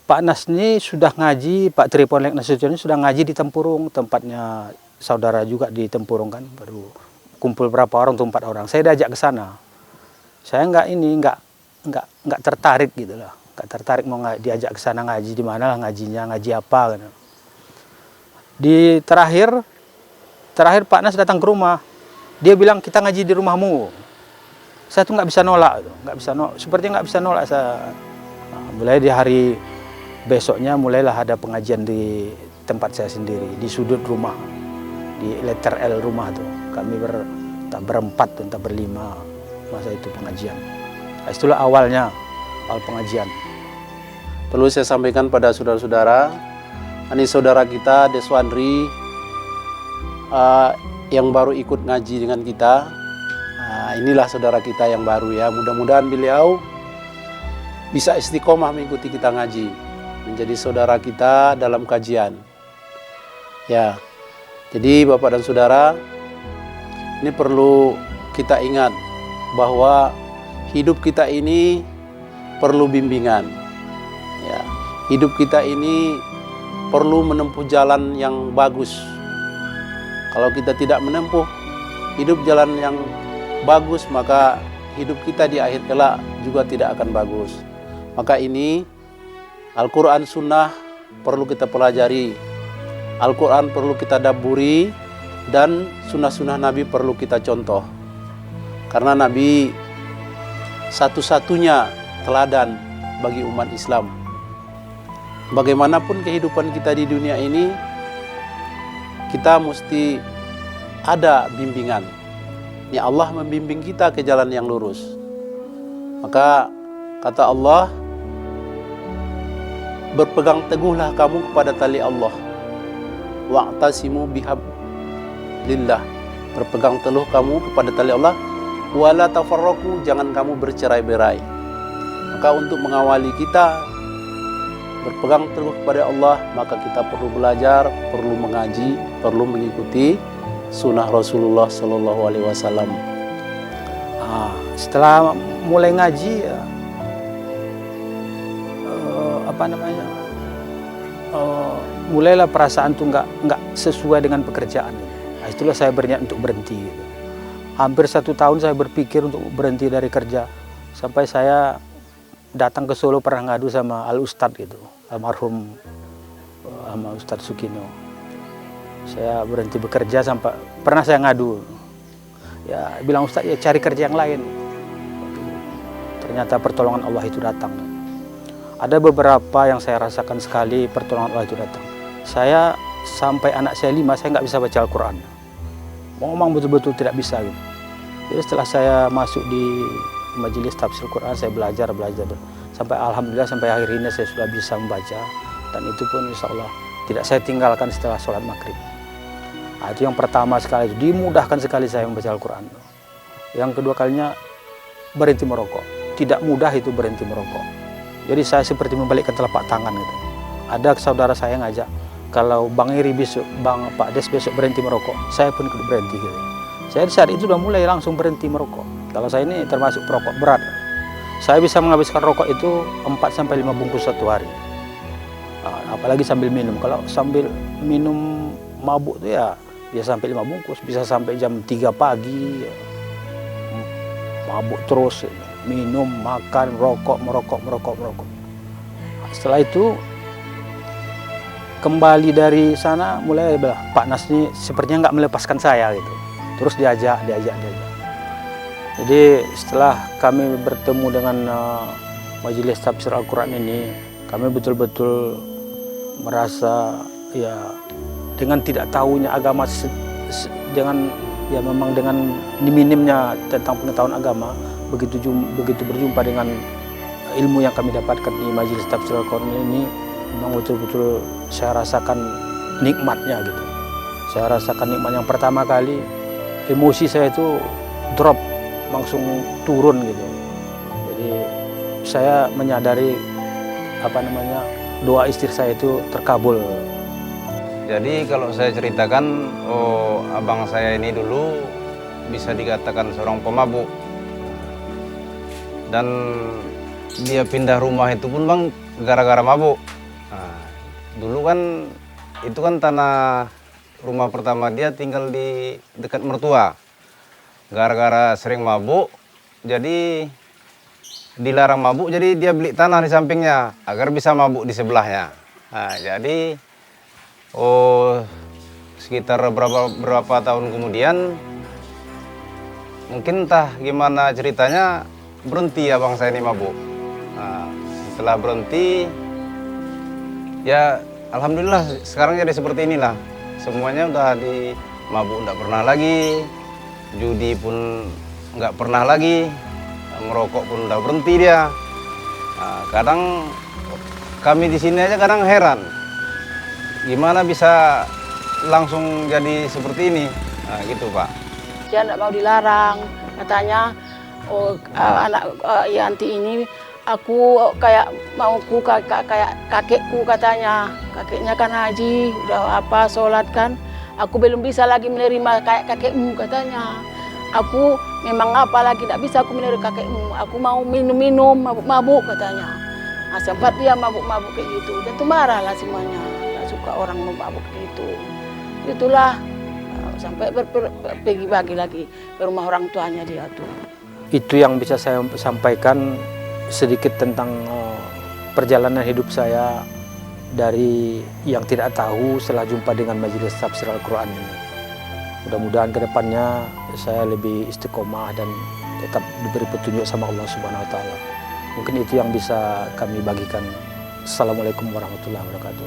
Pak Nas ini sudah ngaji, Pak Tripon Nasution ini sudah ngaji di Tempurung, tempatnya saudara juga di Tempurung kan, baru kumpul berapa orang tuh 4 orang. Saya diajak ke sana. Saya nggak tertarik gitu lah, nggak tertarik mau diajak ke sana ngaji di mana lah ngajinya, ngaji apa gitu. Di terakhir Pak Nas datang ke rumah, dia bilang kita ngaji di rumahmu. Saya tuh nggak bisa nolak, seperti nggak bisa nolak saya. Nah, mulai di hari besoknya mulailah ada pengajian di tempat saya sendiri, di sudut rumah, di letter L rumah tuh. Kami entah berempat, entah berlima, masa itu pengajian. Nah, itulah awal pengajian. Perlu saya sampaikan pada saudara-saudara, ini saudara kita Deswandri yang baru ikut ngaji dengan kita. Nah, inilah saudara kita yang baru ya. Mudah-mudahan beliau bisa istiqomah mengikuti kita ngaji, menjadi saudara kita dalam kajian. Ya, jadi Bapak dan Saudara, ini perlu kita ingat bahwa hidup kita ini perlu bimbingan. Ya, hidup kita ini perlu menempuh jalan yang bagus. Kalau kita tidak menempuh hidup jalan yang bagus, maka hidup kita di akhir kelak juga tidak akan bagus. Maka ini Al-Quran Sunnah perlu kita pelajari, Al-Quran perlu kita daburi, dan sunnah-sunnah Nabi perlu kita contoh. Karena Nabi satu-satunya teladan bagi umat Islam. Bagaimanapun kehidupan kita di dunia ini, kita mesti ada bimbingan. Ya, Allah membimbing kita ke jalan yang lurus. Maka kata Allah, berpegang teguhlah kamu kepada tali Allah, wa'tasimu bihablillah, berpegang teguh kamu kepada tali Allah, wala tafarraqu, jangan kamu bercerai-berai. Maka untuk mengawali kita berpegang teguh kepada Allah, maka kita perlu belajar, perlu mengaji, perlu mengikuti sunnah Rasulullah Sallallahu Alaihi Wasallam. Setelah mulai ngaji ya, mulailah perasaan tuh nggak sesuai dengan pekerjaan. Nah, itulah saya berniat untuk berhenti gitu. Hampir 1 tahun saya berpikir untuk berhenti dari kerja, sampai saya datang ke Solo pernah ngadu sama Al Ustadz gitu, almarhum sama Ustadz Sukino. Saya berhenti bekerja, sampai pernah saya ngadu, ya bilang Ustadz ya cari kerja yang lain. Ternyata pertolongan Allah itu datang. Ada beberapa yang saya rasakan sekali pertolongan Allah itu datang. Saya sampai anak saya 5, saya nggak bisa baca Al-Quran. Ngomong betul-betul tidak bisa gitu. Jadi setelah saya masuk di majelis tafsir Quran, saya belajar. Sampai alhamdulillah sampai akhir ini saya sudah bisa membaca. Dan itu pun insya Allah tidak saya tinggalkan setelah sholat maghrib. Nah, itu yang pertama sekali, dimudahkan sekali saya membaca Al-Quran. Yang kedua kalinya berhenti merokok. Tidak mudah itu berhenti merokok. Jadi saya seperti membalikkan telapak tangan gitu. Ada saudara saya ngajak, kalau Bang Iri besok, Pak Des besok berhenti merokok, saya pun ikut berhenti gitu. Saya di saat itu sudah mulai langsung berhenti merokok. Kalau saya ini termasuk perokok berat. Saya bisa menghabiskan rokok itu 4-5 bungkus satu hari. Nah, apalagi sambil minum. Kalau sambil minum mabuk itu ya bisa sampai 5 bungkus, bisa sampai jam 3 pagi. Ya. Mabuk terus, minum, makan, merokok. Setelah itu kembali dari sana, mulai Pak Nas ini sepertinya nggak melepaskan saya gitu. Terus diajak. Jadi setelah kami bertemu dengan majelis tafsir Al-Quran ini, kami betul-betul merasa ya dengan tidak tahunya agama, dengan ya memang dengan minimnya tentang pengetahuan agama, begitu berjumpa dengan ilmu yang kami dapatkan di majelis tafsir Al-Quran ini, memang betul-betul saya rasakan nikmatnya gitu. Saya rasakan nikmat yang pertama kali, emosi saya itu drop, langsung turun gitu. Jadi saya menyadari doa istri saya itu terkabul. Jadi kalau saya ceritakan, abang saya ini dulu bisa dikatakan seorang pemabuk. Dan dia pindah rumah itu pun bang gara-gara mabuk. Dulu kan itu kan tanah rumah pertama dia tinggal di dekat mertua. Gara-gara sering mabuk, jadi dilarang mabuk, jadi dia beli tanah di sampingnya agar bisa mabuk di sebelahnya. Nah, jadi sekitar berapa tahun kemudian, mungkin entah gimana ceritanya, berhenti abang saya ini mabuk. Nah, setelah berhenti, ya alhamdulillah sekarang jadi seperti inilah. Semuanya udah di mabuk, nggak pernah lagi, judi pun nggak pernah lagi, merokok pun udah berhenti dia. Nah, kadang kami di sini aja kadang heran, gimana bisa langsung jadi seperti ini, nah, gitu Pak. Dia nggak mau dilarang, katanya anak Yanti ini aku kayak mauku kayak kakekku katanya. Kakeknya kan haji, udah apa sholat kan. Aku belum bisa lagi menerima kayak kakekmu katanya. Aku memang apa lagi tidak bisa aku menerima kakekmu. Aku mau minum-minum, mabuk-mabuk katanya. Nah, sempat dia mabuk-mabuk kayak gitu. Dia tuh marah lah semuanya. Gak suka orang mabuk kayak gitu. Itulah sampai pergi bagi lagi ke rumah orang tuanya dia tuh. Itu yang bisa saya sampaikan sedikit tentang perjalanan hidup saya dari yang tidak tahu setelah jumpa dengan majelis tafsir Al-Quran ini. Mudah-mudahan ke depannya saya lebih istiqomah dan tetap diberi petunjuk sama Allah Subhanahu wa taala. Mungkin itu yang bisa kami bagikan. Assalamualaikum warahmatullahi wabarakatuh.